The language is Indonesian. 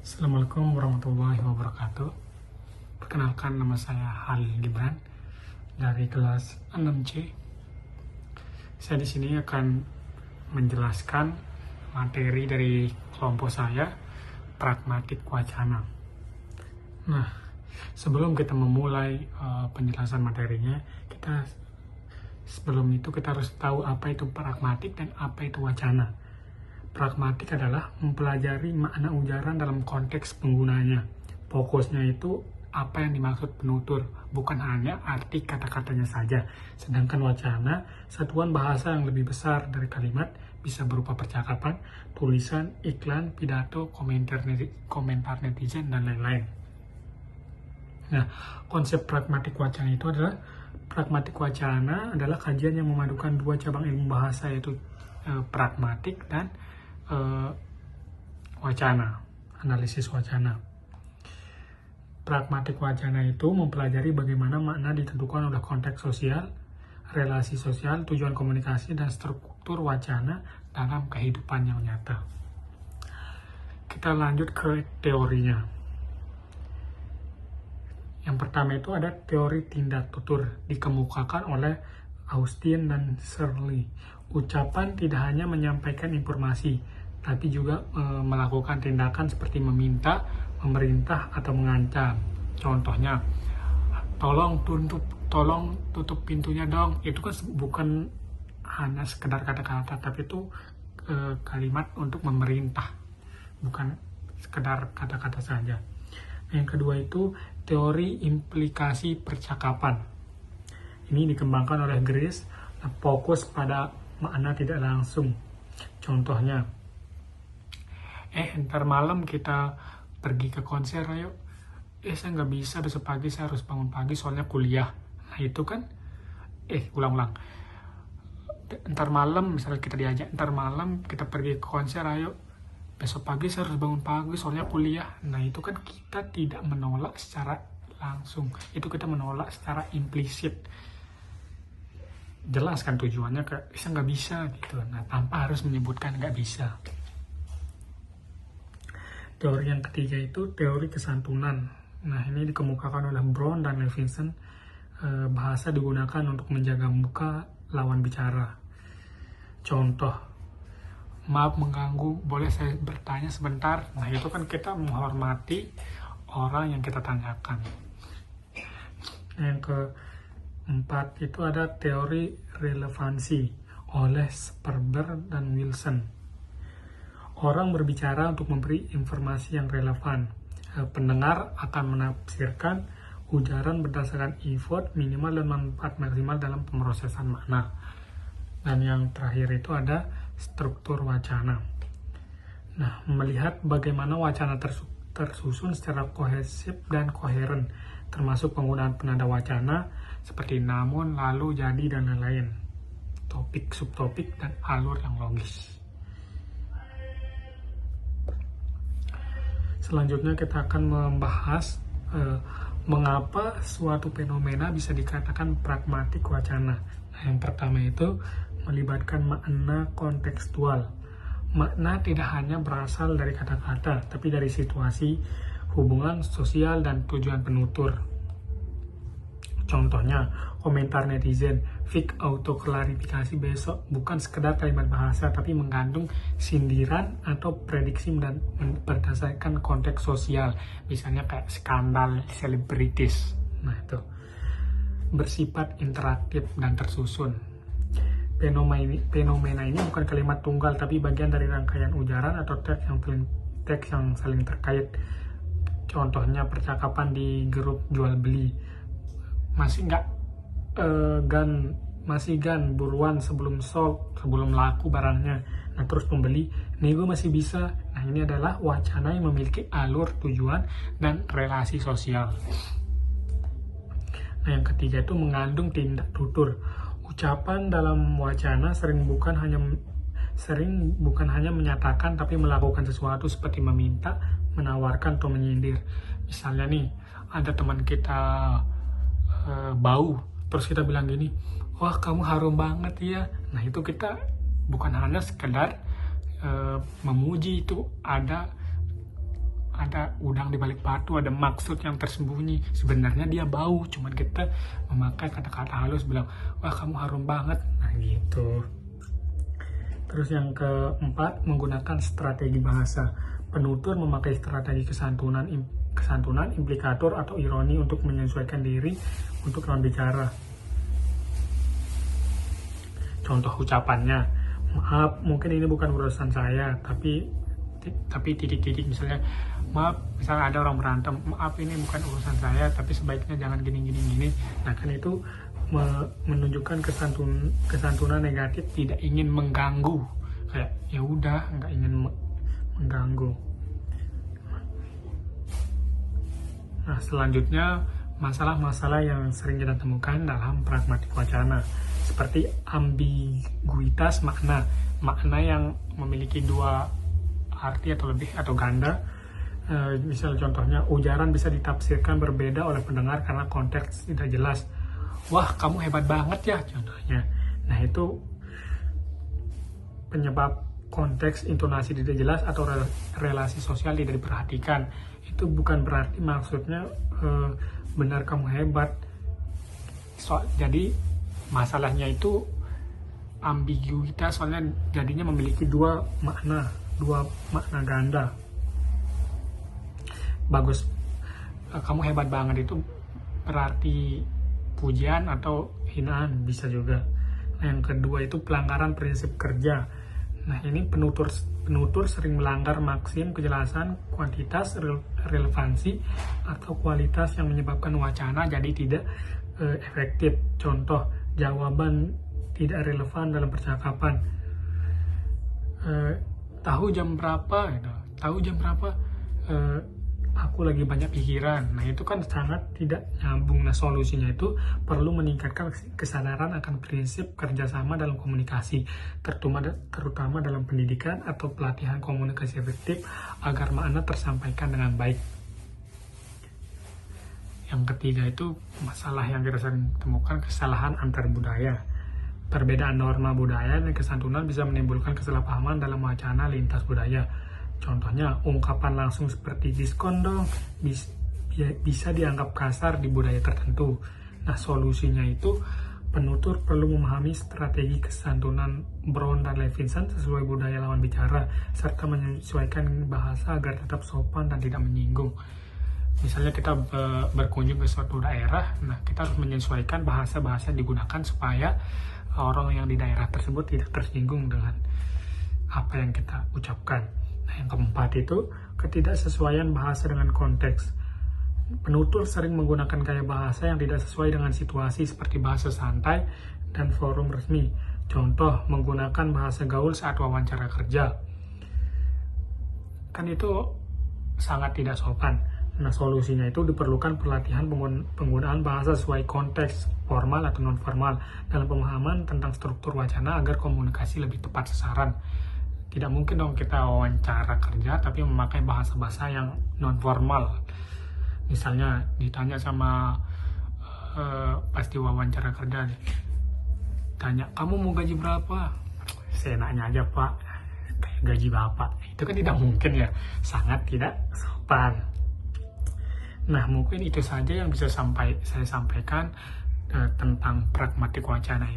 Assalamualaikum warahmatullahi wabarakatuh. Perkenalkan, nama saya Halil Gibran dari kelas 6C. Saya di sini akan menjelaskan materi dari kelompok saya, pragmatik wacana. Nah, sebelum kita memulai penjelasan materinya, sebelum itu kita harus tahu apa itu pragmatik dan apa itu wacana. Pragmatik adalah mempelajari makna ujaran dalam konteks penggunanya. Fokusnya itu apa yang dimaksud penutur, bukan hanya arti kata-katanya saja. Sedangkan wacana, satuan bahasa yang lebih besar dari kalimat, bisa berupa percakapan, tulisan, iklan, pidato, komentar netizen, dan lain-lain. Nah, konsep pragmatik wacana itu adalah kajian yang memadukan dua cabang ilmu bahasa, yaitu pragmatik dan wacana, analisis wacana. Pragmatik wacana itu mempelajari bagaimana makna ditentukan oleh konteks sosial, relasi sosial, tujuan komunikasi, dan struktur wacana dalam kehidupan yang nyata. Kita lanjut ke teorinya. Yang pertama itu ada teori tindak tutur, dikemukakan oleh Austin dan Searle. Ucapan tidak hanya menyampaikan informasi, tapi juga melakukan tindakan seperti meminta, memerintah, atau mengancam. Contohnya, tolong tutup pintunya dong. Itu kan bukan hanya sekedar kata-kata, tapi itu kalimat untuk memerintah, bukan sekedar kata-kata saja. Yang kedua itu teori implikasi percakapan. Ini dikembangkan oleh Grace, fokus pada makna tidak langsung. Contohnya, ntar malam kita pergi ke konser, ayo. Saya nggak bisa, besok pagi saya harus bangun pagi soalnya kuliah. Nah itu kan, ulang-ulang. Ntar malam, misalnya kita diajak, ntar malam kita pergi ke konser, ayo. Besok pagi saya harus bangun pagi soalnya kuliah. Nah itu kan kita tidak menolak secara langsung, itu kita menolak secara implisit. Jelas kan tujuannya, saya nggak bisa gitu. Nah tanpa harus menyebutkan nggak bisa. Teori yang ketiga itu teori kesantunan. Nah ini dikemukakan oleh Brown dan Levinson. Bahasa digunakan untuk menjaga muka lawan bicara. Contoh, maaf mengganggu, boleh saya bertanya sebentar? Nah itu kan kita menghormati orang yang kita tanyakan. Yang keempat itu ada teori relevansi oleh Sperber dan Wilson. Orang berbicara untuk memberi informasi yang relevan. Pendengar akan menafsirkan ujaran berdasarkan effort minimal dan manfaat maksimal dalam pemrosesan makna. Dan yang terakhir itu ada struktur wacana. Nah, melihat bagaimana wacana tersusun secara kohesif dan koheren, termasuk penggunaan penanda wacana seperti namun, lalu, jadi, dan lain-lain. Topik, subtopik, dan alur yang logis. Selanjutnya kita akan membahas mengapa suatu fenomena bisa dikatakan pragmatik wacana. Nah, yang pertama itu melibatkan makna kontekstual. Makna tidak hanya berasal dari kata-kata, tapi dari situasi, hubungan sosial, dan tujuan penutur. Contohnya, komentar netizen, fix autoklarifikasi besok, bukan sekedar kalimat bahasa, tapi mengandung sindiran atau prediksi dan berdasarkan konteks sosial. Misalnya kayak skandal selebritis. Nah itu, bersifat interaktif dan tersusun. Fenomena ini bukan kalimat tunggal, tapi bagian dari rangkaian ujaran atau teks yang saling terkait. Contohnya percakapan di grup jual beli. Masih gan buruan sebelum laku barangnya. Nah terus pembeli, nego masih bisa. Nah ini adalah wacana yang memiliki alur, tujuan, dan relasi sosial. Nah yang ketiga itu mengandung tindak tutur. Ucapan dalam wacana sering bukan hanya menyatakan, tapi melakukan sesuatu seperti meminta, menawarkan, atau menyindir. Misalnya nih, ada teman kita bau, terus kita bilang gini, wah kamu harum banget ya. Nah itu kita bukan hanya sekedar memuji, itu ada ada udang di balik batu, ada maksud yang tersembunyi. Sebenarnya dia bau, cuman kita memakai kata-kata halus bilang, wah kamu harum banget, nah gitu. Terus yang keempat, menggunakan strategi bahasa. Penutur memakai strategi kesantunan, implikator atau ironi untuk menyesuaikan diri untuk lawan bicara. Contoh ucapannya, maaf mungkin ini bukan urusan saya, tapi titik-titik, misalnya maaf, misalnya ada orang berantem, maaf ini bukan urusan saya, tapi sebaiknya jangan gini. Nah kan itu menunjukkan kesantunan negatif, tidak ingin mengganggu, kayak ya udah nggak ingin mengganggu. Nah selanjutnya, masalah-masalah yang sering kita temukan dalam pragmatik wacana seperti ambiguitas makna yang memiliki dua arti atau lebih atau ganda. Misal contohnya, ujaran bisa ditafsirkan berbeda oleh pendengar karena konteks tidak jelas. Wah kamu hebat banget ya contohnya. Nah itu penyebab konteks intonasi tidak jelas atau relasi sosial tidak diperhatikan. Itu bukan berarti maksudnya benar kamu hebat. Jadi masalahnya itu ambiguitas, soalnya jadinya memiliki dua makna ganda. Bagus, kamu hebat banget itu berarti pujian atau hinaan, bisa juga. Nah, yang kedua itu pelanggaran prinsip kerja. Nah ini penutur sering melanggar maksim kejelasan, kuantitas, relevansi atau kualitas yang menyebabkan wacana jadi tidak efektif. Contoh, jawaban tidak relevan dalam percakapan. Tahu jam berapa? Aku lagi banyak pikiran. Nah itu kan sangat tidak nyambung. Nah solusinya itu perlu meningkatkan kesadaran akan prinsip kerjasama dalam komunikasi, terutama dalam pendidikan atau pelatihan komunikasi efektif agar makna tersampaikan dengan baik. Yang ketiga itu masalah yang kita sering temukan, kesalahan antar budaya. Perbedaan norma budaya dan kesantunan bisa menimbulkan kesalahpahaman dalam wacana lintas budaya. Contohnya, ungkapan langsung seperti diskon dong bisa dianggap kasar di budaya tertentu. Nah, solusinya itu penutur perlu memahami strategi kesantunan Brown dan Levinson sesuai budaya lawan bicara, serta menyesuaikan bahasa agar tetap sopan dan tidak menyinggung. Misalnya kita berkunjung ke suatu daerah, nah kita harus menyesuaikan bahasa-bahasa yang digunakan supaya orang yang di daerah tersebut tidak tersinggung dengan apa yang kita ucapkan. Nah, yang keempat itu ketidaksesuaian bahasa dengan konteks. Penutur sering menggunakan gaya bahasa yang tidak sesuai dengan situasi seperti bahasa santai dan forum resmi. Contoh, menggunakan bahasa gaul saat wawancara kerja. Kan itu sangat tidak sopan. Nah, solusinya itu diperlukan pelatihan penggunaan bahasa sesuai konteks, formal atau non-formal, dalam pemahaman tentang struktur wacana agar komunikasi lebih tepat sasaran. Tidak mungkin dong kita wawancara kerja tapi memakai bahasa-bahasa yang non-formal. Misalnya ditanya sama pasti wawancara kerja, tanya, kamu mau gaji berapa? Seenaknya aja pak, kayak gaji bapak. Itu kan tidak mungkin ya, sangat tidak sopan. Nah, mungkin itu saja yang bisa saya sampaikan tentang pragmatik wacana ini.